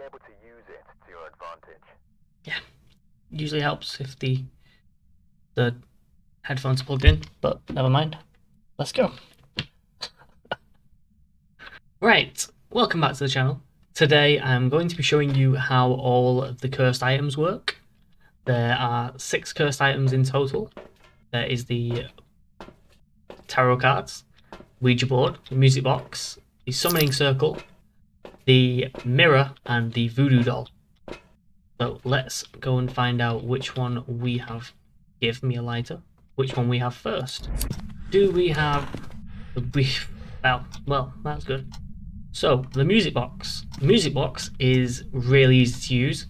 able to use it to your advantage. Yeah, usually helps if the headphones are plugged in, but never mind. Let's go. Right, welcome back to the channel. Today I'm going to be showing you how all of the cursed items work. There are 6 cursed items in total. There is the tarot cards, Ouija board, the music box, the summoning circle, the mirror, and the voodoo doll. So let's go and find out which one we have. Give me a lighter. Which one we have first? Do we have the well, that's good. So the music box. The music box is really easy to use.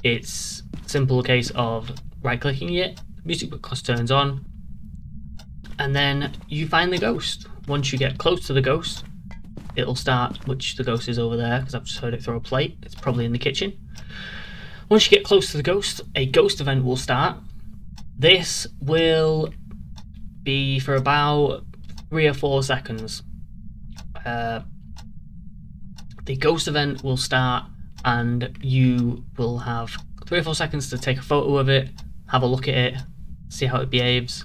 It's a simple case of right-clicking it, music box turns on, and then you find the ghost. Once you get close to the ghost, it'll start, which the ghost is over there because I've just heard it throw a plate. It's probably in the kitchen. Once you get close to the ghost, a ghost event will start. This will be for about 3 or 4 seconds. The ghost event will start and you will have 3 or 4 seconds to take a photo of it, have a look at it, see how it behaves.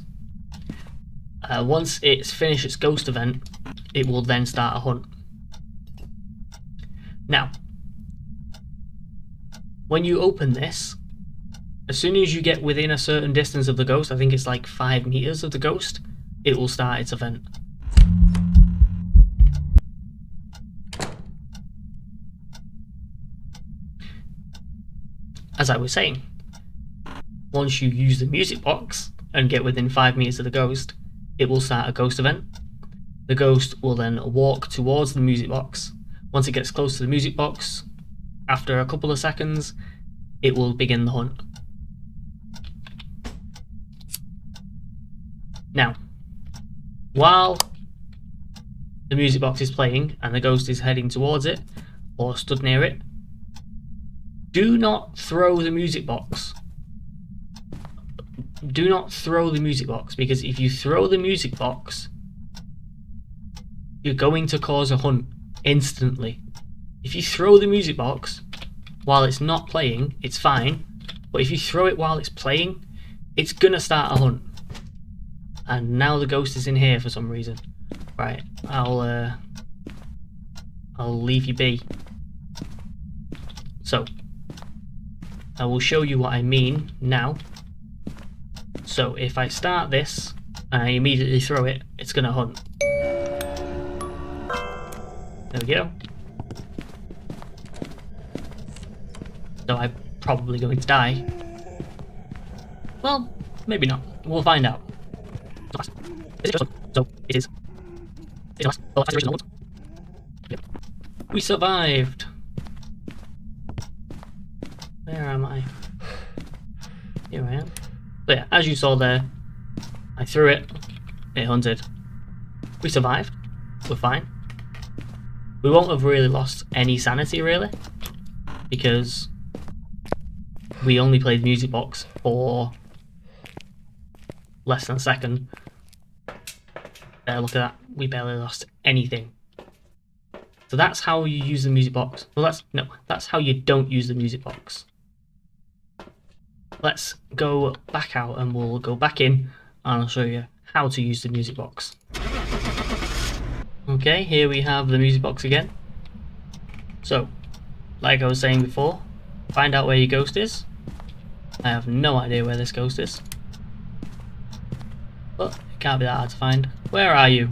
Once it's finished its ghost event, it will then start a hunt. Now, when you open this, as soon as you get within a certain distance of the ghost, I think it's like 5 meters of the ghost, it will start its event. As I was saying, once you use the music box and get within 5 meters of the ghost, it will start a ghost event. The ghost will then walk towards the music box. Once it gets close to the music box, after a couple of seconds, it will begin the hunt. Now, while the music box is playing and the ghost is heading towards it, or stood near it, do not throw the music box. Do not throw the music box, because if you throw the music box, you're going to cause a hunt instantly. If you throw the music box while it's not playing, it's fine, but if you throw it while it's playing, it's gonna start a hunt. And now the ghost is in here for some reason. Right, I'll leave you be. So I will show you what I mean now. So if I start this and I immediately throw it, it's gonna hunt. There we go. So I'm probably going to die. Well, maybe not. We'll find out. So it is. We survived. Where am I? Here I am. So yeah, as you saw there, I threw it, it hunted. We survived. We're fine. We won't have really lost any sanity really, because we only played music box for less than a second. Look at that, we barely lost anything. So that's how you use the music box. Well, that's how you don't use the music box. Let's go back out and we'll go back in and I'll show you how to use the music box. Okay, here we have the music box again. So, like I was saying before, find out where your ghost is. I have no idea where this ghost is, but it can't be that hard to find. Where are you?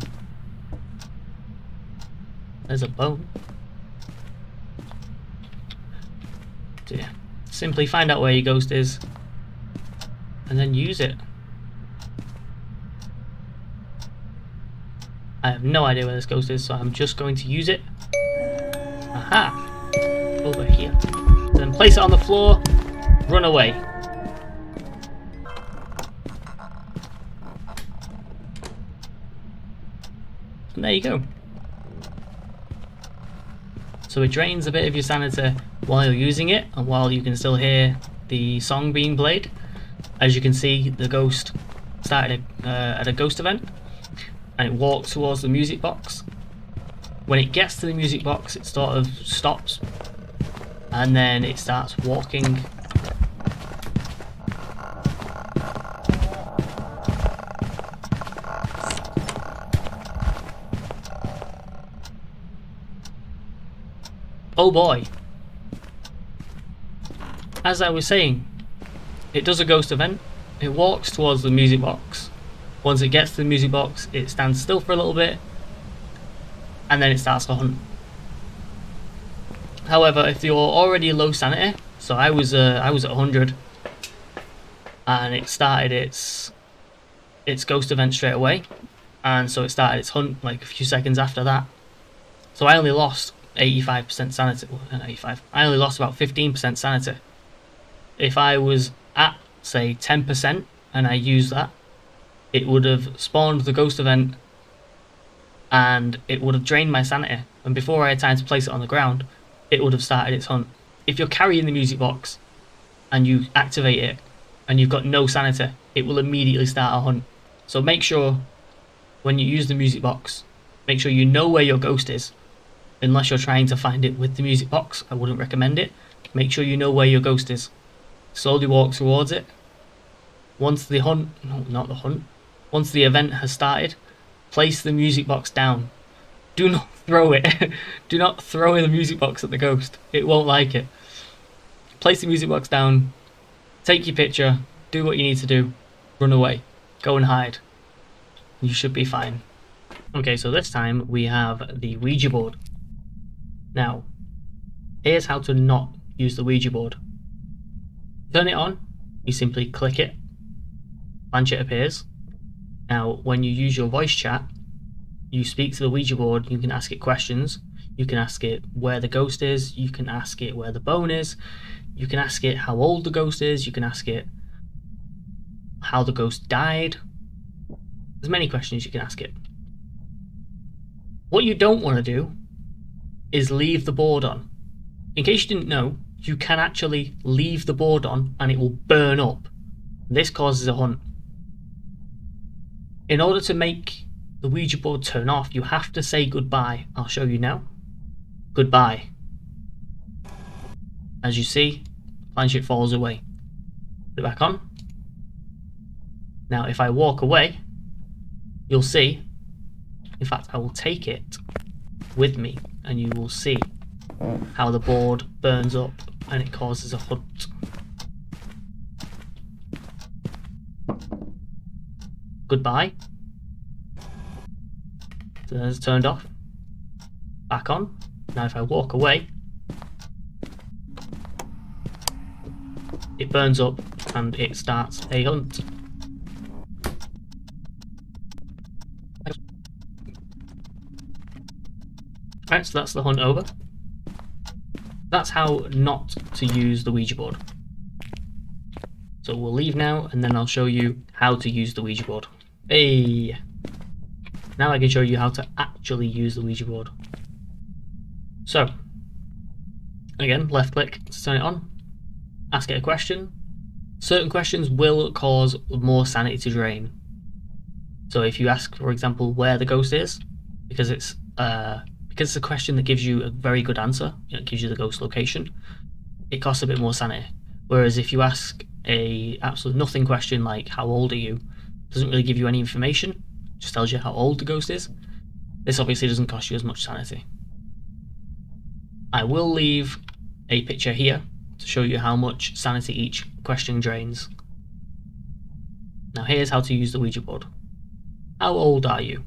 There's a bone. So yeah, simply find out where your ghost is and then use it. I have no idea where this ghost is, so I'm just going to use it. Aha! Over here. Then place it on the floor, run away. And there you go. So it drains a bit of your sanity while you're using it, and while you can still hear the song being played. As you can see, the ghost started at a ghost event, and it walked towards the music box. When it gets to the music box, it sort of stops and then it starts walking. Oh boy. As I was saying, it does a ghost event. It walks towards the music box. Once it gets to the music box, it stands still for a little bit, and then it starts to hunt. However, if you're already low sanity, so I was at 100, and it started its ghost event straight away, and so it started its hunt like a few seconds after that. So I only lost 85% sanity. Well, not 85. I only lost about 15% sanity. If I was at, say, 10% and I used that, it would have spawned the ghost event and it would have drained my sanity. And before I had time to place it on the ground, it would have started its hunt. If you're carrying the music box and you activate it and you've got no sanity, it will immediately start a hunt. So make sure when you use the music box, make sure you know where your ghost is. Unless you're trying to find it with the music box, I wouldn't recommend it. Make sure you know where your ghost is. Slowly walk towards it. Once the hunt, no, not the hunt, once the event has started, place the music box down. Do not throw it. Do not throw the music box at the ghost. It won't like it. Place the music box down, take your picture, do what you need to do, run away, go and hide. You should be fine. Okay, so this time we have the Ouija board. Now, here's how to not use the Ouija board. Turn it on, you simply click it, planchette appears. Now, when you use your voice chat, you speak to the Ouija board, you can ask it questions, you can ask it where the ghost is, you can ask it where the bone is, you can ask it how old the ghost is, you can ask it how the ghost died. There's many questions you can ask it. What you don't want to do is leave the board on. In case you didn't know, you can actually leave the board on and it will burn up. This causes a hunt. In order to make the Ouija board turn off, you have to say goodbye. I'll show you now. Goodbye. As you see, planchette falls away. Put it back on. Now if I walk away, you'll see, in fact I will take it with me and you will see how the board burns up and it causes a hunt. Goodbye. So it's turned off. Back on. Now if I walk away, it burns up and it starts a hunt. Alright, so that's the hunt over. That's how not to use the Ouija board. So we'll leave now and then I'll show you how to use the Ouija board. Hey! Now I can show you how to actually use the Ouija board. So, again, left click to turn it on. Ask it a question. Certain questions will cause more sanity to drain. So if you ask, for example, where the ghost is, because it's a question that gives you a very good answer, it gives you the ghost location, it costs a bit more sanity. Whereas if you ask a absolute nothing question like how old are you, doesn't really give you any information, just tells you how old the ghost is, this obviously doesn't cost you as much sanity. I will leave a picture here to show you how much sanity each question drains. Now here's how to use the Ouija board. How old are you?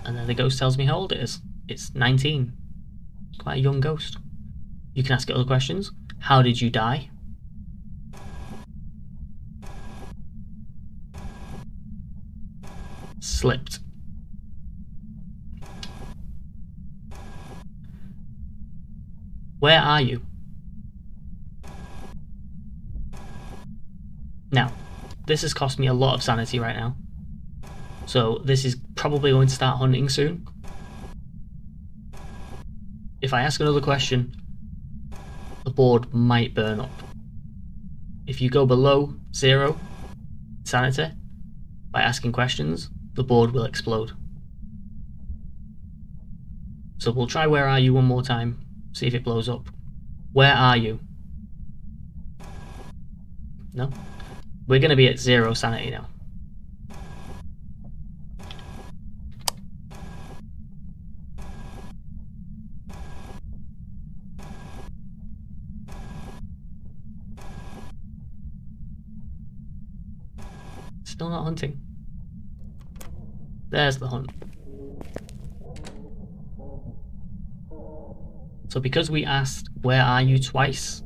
And then the ghost tells me how old it is. It's 19. Quite a young ghost. You can ask it other questions. How did you die? Slipped. Where are you? Now, this has cost me a lot of sanity right now. So this is probably going to start hunting soon. If I ask another question, the board might burn up. If you go below 0 sanity by asking questions, the board will explode. So we'll try Where Are You one more time, see if it blows up. Where are you? No? We're going to be at 0 sanity now. Still not hunting. There's the hunt. So because we asked where are you twice,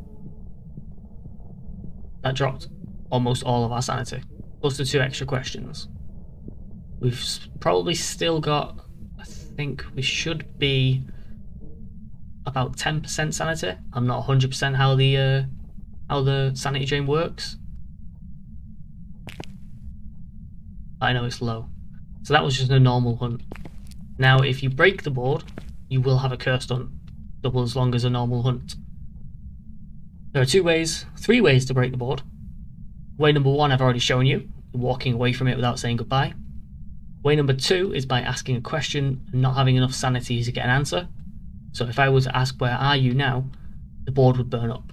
that dropped almost all of our sanity, plus the 2 extra questions. We've probably still got, I think we should be about 10% sanity. I'm not 100% how the sanity drain works. I know it's low. So that was just a normal hunt. Now if you break the board, you will have a cursed hunt, double as long as a normal hunt. There are 3 ways to break the board. Way number 1 I've already shown you, walking away from it without saying goodbye. Way number 2 is by asking a question and not having enough sanity to get an answer. So if I were to ask where are you now, the board would burn up.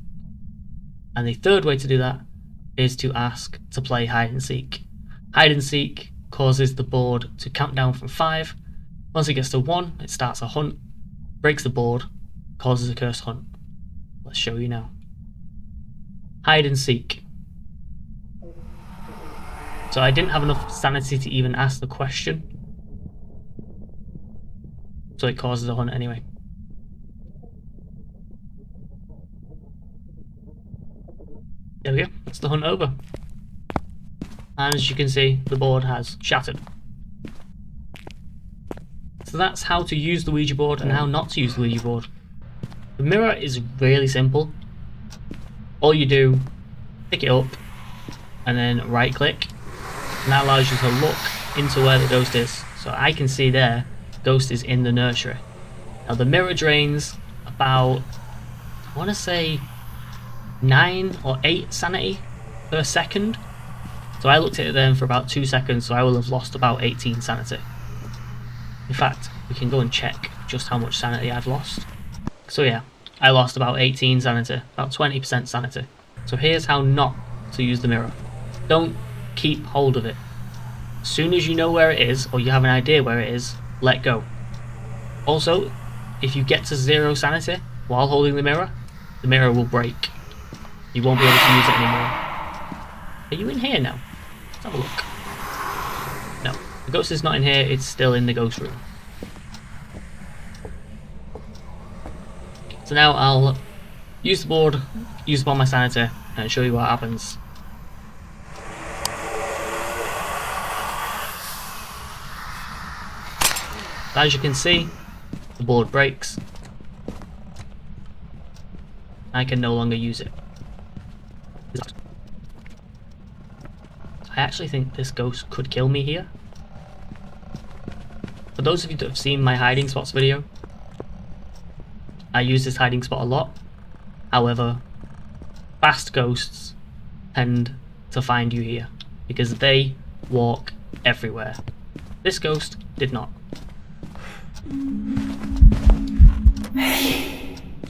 And the 3rd way to do that is to ask to play hide and seek. Hide and seek causes the board to count down from 5. Once it gets to 1, it starts a hunt, breaks the board, causes a cursed hunt. Let's show you now. Hide and seek. So I didn't have enough sanity to even ask the question, so it causes a hunt anyway. There we go, that's the hunt over. And as you can see, the board has shattered. So that's how to use the Ouija board and how not to use the Ouija board. The mirror is really simple. All you do, pick it up and then right click, and that allows you to look into where the ghost is. So I can see there, ghost is in the nursery. Now the mirror drains about, I want to say 9 or 8 sanity per second. So I looked at it then for about 2 seconds, so I will have lost about 18 sanity. In fact, we can go and check just how much sanity I've lost. So yeah, I lost about 18 sanity, about 20% sanity. So here's how not to use the mirror. Don't keep hold of it. As soon as you know where it is, or you have an idea where it is, let go. Also, if you get to 0 sanity while holding the mirror will break. You won't be able to use it anymore. Are you in here now? Let's have a look. No, the ghost is not in here, it's still in the ghost room. So now I'll use the board, use up all my sanity, and show you what happens. As you can see, the board breaks. I can no longer use it. I actually think this ghost could kill me here. For those of you that have seen my hiding spots video, I use this hiding spot a lot. However, fast ghosts tend to find you here because they walk everywhere. This ghost did not.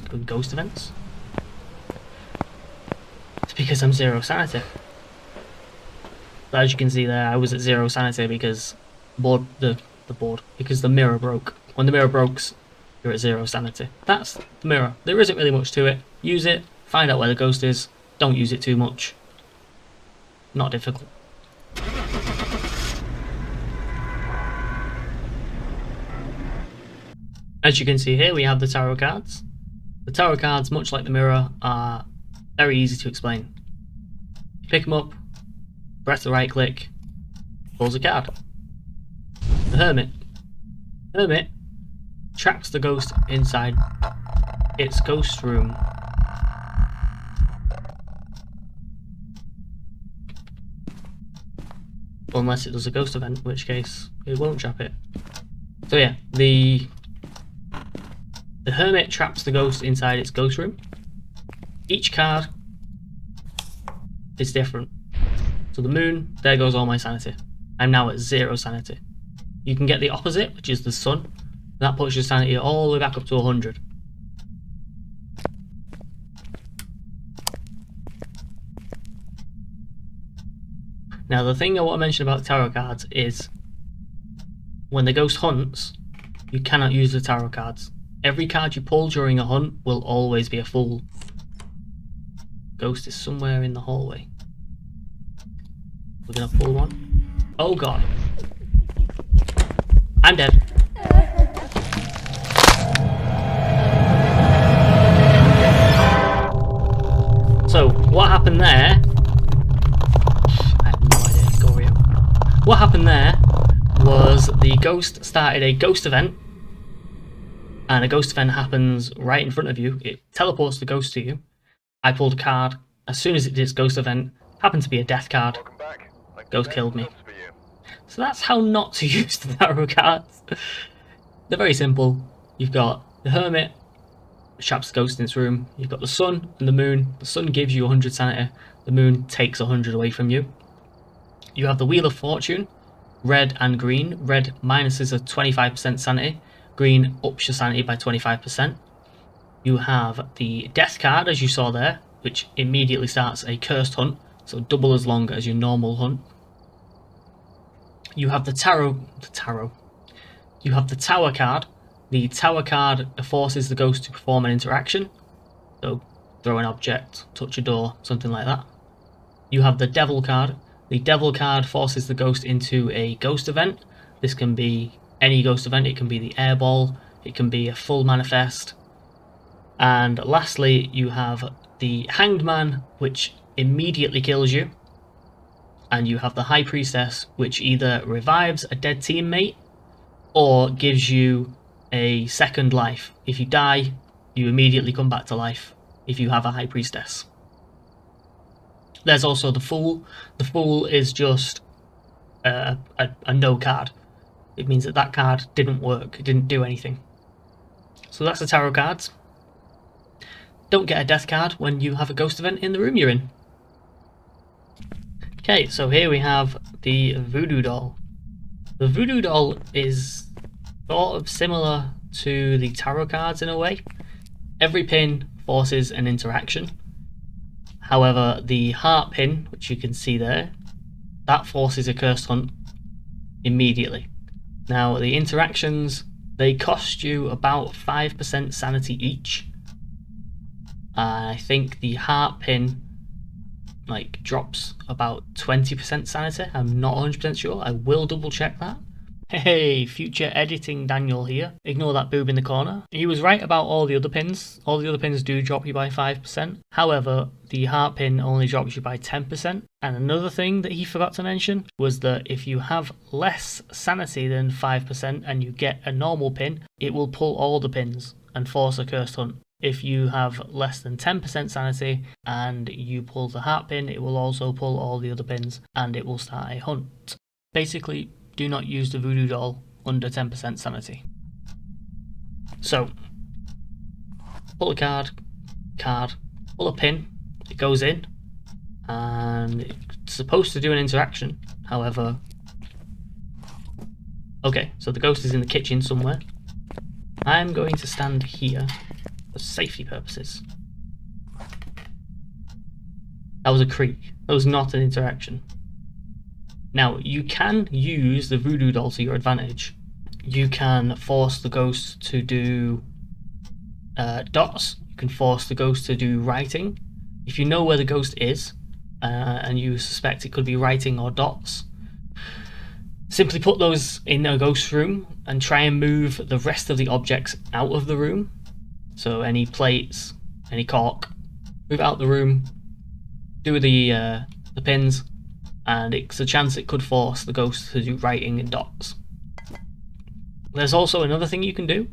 Go to ghost events. It's because I'm 0 sanity. But as you can see there, I was at 0 sanity because because the mirror broke. When the mirror breaks, you're at 0 sanity. That's the mirror. There isn't really much to it. Use it, find out where the ghost is. Don't use it too much. Not difficult. As you can see here, we have the tarot cards. The tarot cards, much like the mirror, are very easy to explain. You pick them up, press the right click, pulls a card. The Hermit. Hermit traps the ghost inside its ghost room. Unless it does a ghost event, in which case it won't trap it. So yeah, the Hermit traps the ghost inside its ghost room. Each card is different. So the moon, there goes all my sanity. I'm now at 0 sanity. You can get the opposite, which is the sun. That puts your sanity all the way back up to 100. Now the thing I want to mention about tarot cards is when the ghost hunts, you cannot use the tarot cards. Every card you pull during a hunt will always be a fool. Ghost is somewhere in the hallway. We're gonna pull one. Oh god. I'm dead. So, what happened there? I have no idea. Go over here. What happened there was the ghost started a ghost event, and a ghost event happens right in front of you. It teleports the ghost to you. I pulled a card. As soon as it did its ghost event, happened to be a death card. Ghost killed me. So that's how not to use the tarot cards. They're very simple. You've got the hermit, traps the ghost in its room. You've got the sun and the moon. The sun gives you 100 sanity. The moon takes 100 away from you. You have the Wheel of Fortune, red and green. Red minuses a 25% sanity. Green ups your sanity by 25%. You have the death card, as you saw there, which immediately starts a cursed hunt, so double as long as your normal hunt. You have the You have the tower card. The tower card forces the ghost to perform an interaction, so throw an object, touch a door, something like that. You have the devil card. The devil card forces the ghost into a ghost event. This can be any ghost event. It can be the airball, it can be a full manifest. And lastly, you have the hanged man, which immediately kills you. And you have the high priestess, which either revives a dead teammate or gives you a second life. If you die, you immediately come back to life if you have a high priestess. There's also the fool. The fool is just a no card. It means that that card didn't work, it didn't do anything. So that's the tarot cards. Don't get a death card when you have a ghost event in the room you're in. Okay, so here we have the Voodoo Doll. The Voodoo Doll is sort of similar to the tarot cards in a way. Every pin forces an interaction. However, the heart pin, which you can see there, that forces a cursed hunt immediately. Now, the interactions, they cost you about 5% sanity each. I think the heart pin drops about 20% sanity. I'm not 100% sure. I will double check that. Hey, future editing Daniel here. Ignore that boob in the corner. He was right about all the other pins. All the other pins do drop you by 5%. However, the heart pin only drops you by 10%. And another thing that he forgot to mention was that if you have less sanity than 5% and you get a normal pin, it will pull all the pins and force a cursed hunt. If you have less than 10% sanity and you pull the heart pin, it will also pull all the other pins and it will start a hunt. Basically, do not use the Voodoo Doll under 10% sanity. So, pull a card, pull a pin, it goes in, and it's supposed to do an interaction. However, okay, so the ghost is in the kitchen somewhere. I'm going to stand here for safety purposes. That was a creak. That was not an interaction. Now, you can use the Voodoo Doll to your advantage. You can force the ghost to do dots. You can force the ghost to do writing. If you know where the ghost is, and you suspect it could be writing or dots, simply put those in a ghost room and try and move the rest of the objects out of the room. So any plates, any cork, move out the room, do the pins, and it's a chance it could force the ghost to do writing and dots. There's also another thing you can do.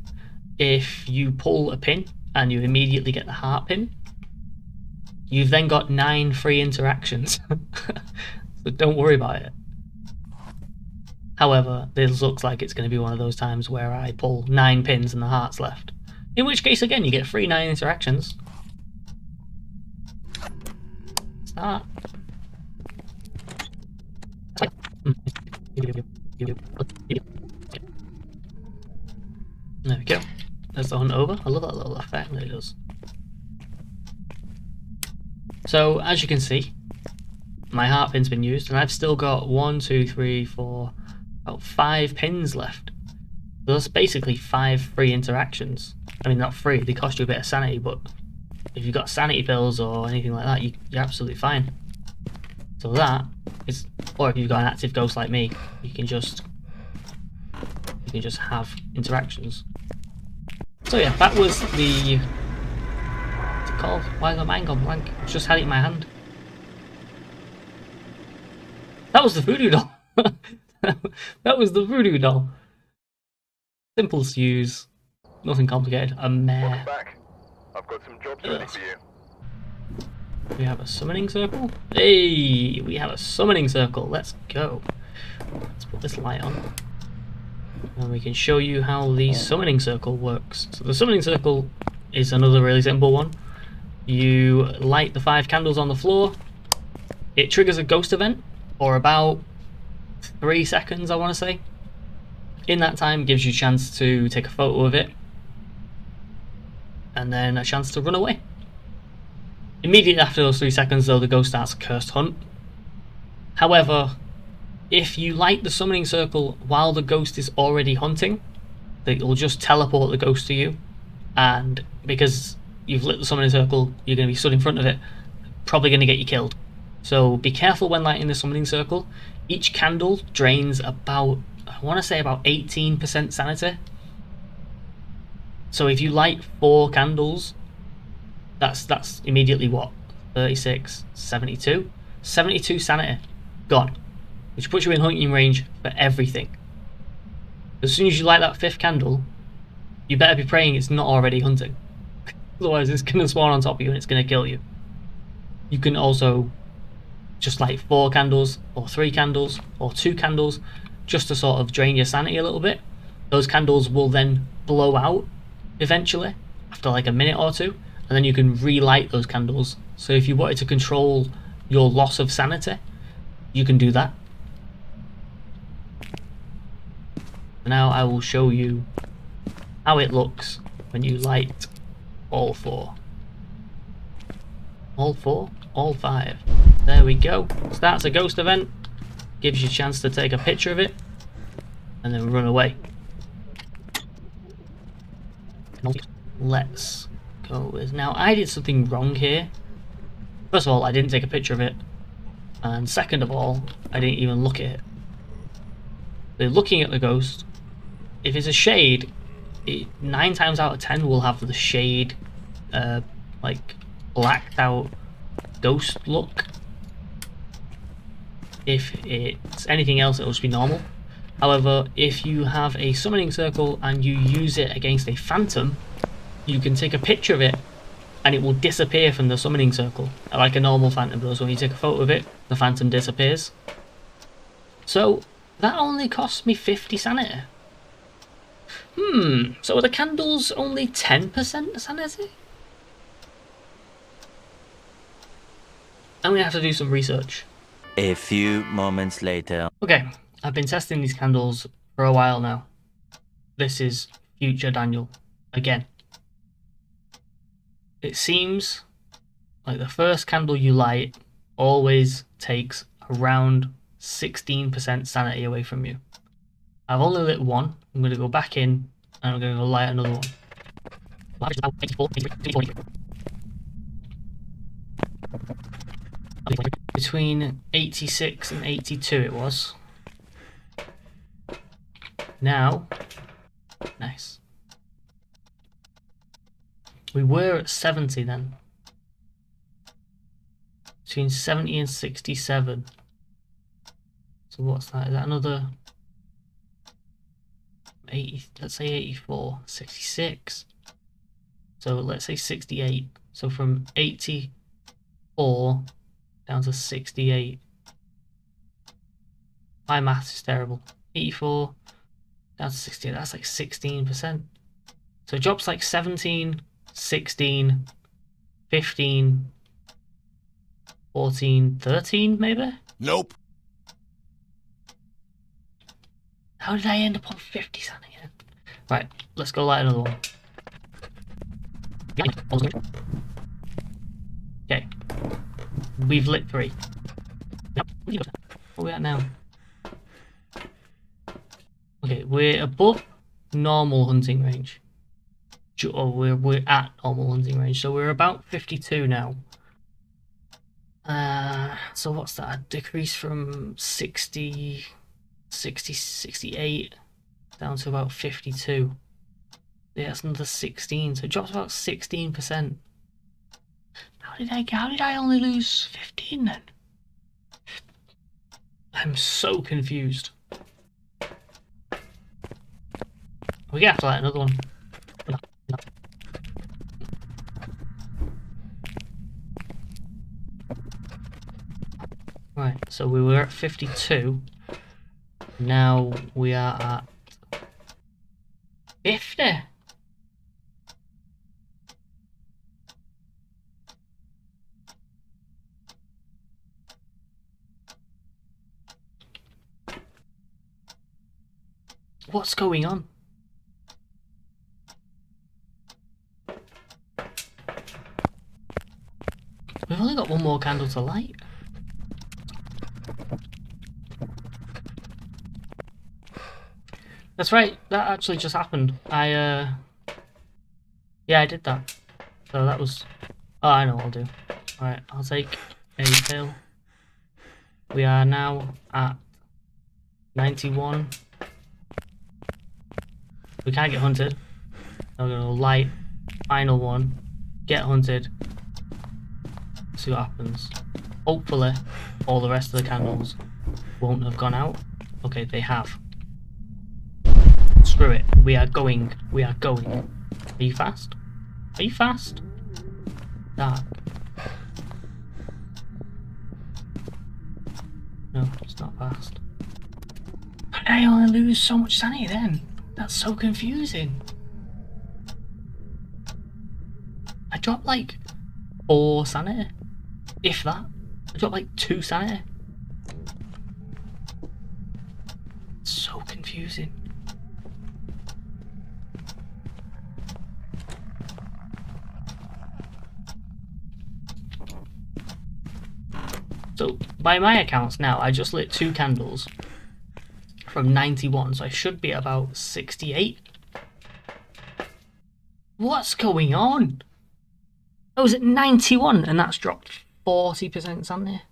If you pull a pin and you immediately get the heart pin, you've then got 9 free interactions. So don't worry about it. However, this looks like it's going to be one of those times where I pull 9 pins and the heart's left. In which case, again, you get free 9 interactions. Start. There we go. There's the hunt over. I love that little effect that it does. So, as you can see, my heart pin's been used, and I've still got 1, 2, 3, 4, about 5 pins left. So that's basically 5 free interactions. I mean, not free, they cost you a bit of sanity, but if you've got sanity pills or anything like that, you're absolutely fine. So that is, or if you've got an active ghost like me, you can just have interactions. So yeah, that was the, what's it called? Why has my mind gone blank? I just had it in my hand. That was the Voodoo Doll. That was the Voodoo Doll. Simple to use, nothing complicated. A mare. Welcome back. I've got some jobs ready for you. We have a summoning circle. Hey, we have a summoning circle. Let's go. Let's put this light on. And we can show you how the summoning circle works. So the summoning circle is another really simple one. You light the 5 candles on the floor. It triggers a ghost event for about 3 seconds, I want to say. In that time, gives you a chance to take a photo of it, and then a chance to run away. Immediately after those 3 seconds, though, the ghost starts a cursed hunt. However, if you light the summoning circle while the ghost is already hunting, it will just teleport the ghost to you, and because you've lit the summoning circle, you're going to be stood in front of it, probably going to get you killed. So be careful when lighting the summoning circle. Each candle drains about, I want to say about 18% sanity. So if you light 4 candles, that's immediately what? 36, 72? 72 sanity gone, which puts you in hunting range for everything. As soon as you light that 5th candle, you better be praying it's not already hunting. Otherwise it's going to spawn on top of you and it's going to kill you. You can also just light 4 candles, or 3 candles, or 2 candles, just to sort of drain your sanity a little bit. Those candles will then blow out eventually, after like a minute or 2, and then you can relight those candles. So if you wanted to control your loss of sanity, you can do that. Now I will show you how it looks when you light all 4. All 4? All 5. There we go. Starts a ghost event, gives you a chance to take a picture of it, and then run away. Let's go with... Now, I did something wrong here. First of all, I didn't take a picture of it, and second of all, I didn't even look at it. So looking at the ghost, if it's a shade, it 9 times out of 10 will have the shade, like blacked out ghost look. If it's anything else, it'll just be normal. However, if you have a summoning circle and you use it against a phantom, you can take a picture of it and it will disappear from the summoning circle, like a normal phantom does. When you take a photo of it, the phantom disappears. So that only cost me 50 sanity. So are the candles only 10% sanity? I'm gonna have to do some research. A few moments later. Okay, I've been testing these candles for a while now. This is future Daniel again. It seems like the first candle you light always takes around 16% sanity away from you. I've only lit 1. I'm going to go back in and I'm going to go light another one. Between 86 and 82 it was. Now, nice. We were at 70 then. Between 70 and 67. So what's that? Is that another 80? Let's say 84. 66. So let's say 68. So from 84 down to 68. My maths is terrible. 84 down to 68. That's like 16%. So it drops like 17, 16, 15, 14, 13 maybe? Nope. How did I end up on 50 something? Right, let's go light another one. Okay. We've lit 3. Where are we at now? Okay, we're above normal hunting range. Oh, we're at normal hunting range, so we're about 52 now. So what's that? Decrease from 60, 68 down to about 52. Yeah, that's another 16, so it drops about 16%. How did I only lose 15 then? I'm so confused. We're gonna have to light another one. Right, so we were at 52. Now we are at 50. What's going on? We've only got one more candle to light. That's right, that actually just happened. Yeah, I did that. So that was... Oh, I know what I'll do. Alright, I'll take a pill. We are now at 91. We can't get hunted. I'm gonna light final one, get hunted, see what happens. Hopefully, all the rest of the candles won't have gone out. Okay, they have. Screw it. We are going. We are going. Are you fast? Are you fast? Dark. No, it's not fast. How did I only lose so much sanity then? That's so confusing. I dropped like 4 sanity. If that. I dropped like 2 sanity. It's so confusing. So, by my accounts now, I just lit 2 candles from 91, so I should be about 68. What's going on? I was at 91 and that's dropped 40% sanity.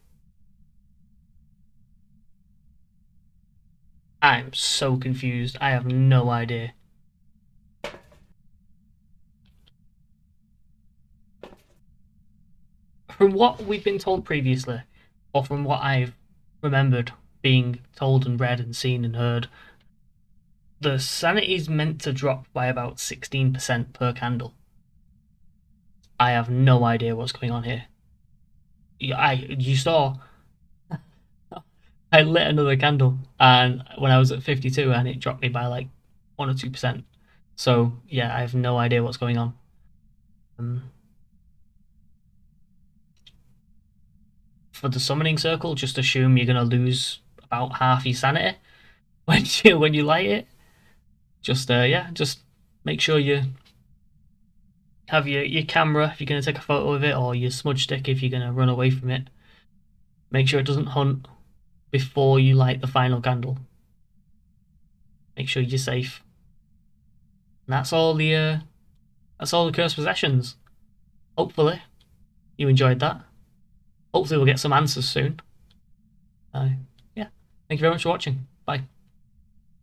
I'm so confused. I have no idea. From what we've been told previously, or from what I've remembered being told and read and seen and heard, the sanity is meant to drop by about 16% per candle. I have no idea what's going on here. You saw I lit another candle and when I was at 52 and it dropped me by like 1 or 2%. So yeah, I have no idea what's going on. For the summoning circle, just assume you're gonna lose about half your sanity when you light it. Just yeah, just make sure you have your camera if you're gonna take a photo of it, or your smudge stick if you're gonna run away from it. Make sure it doesn't hunt before you light the final candle. Make sure you're safe. And that's all the cursed possessions. Hopefully you enjoyed that. Hopefully we'll get some answers soon. Yeah. Thank you very much for watching. Bye.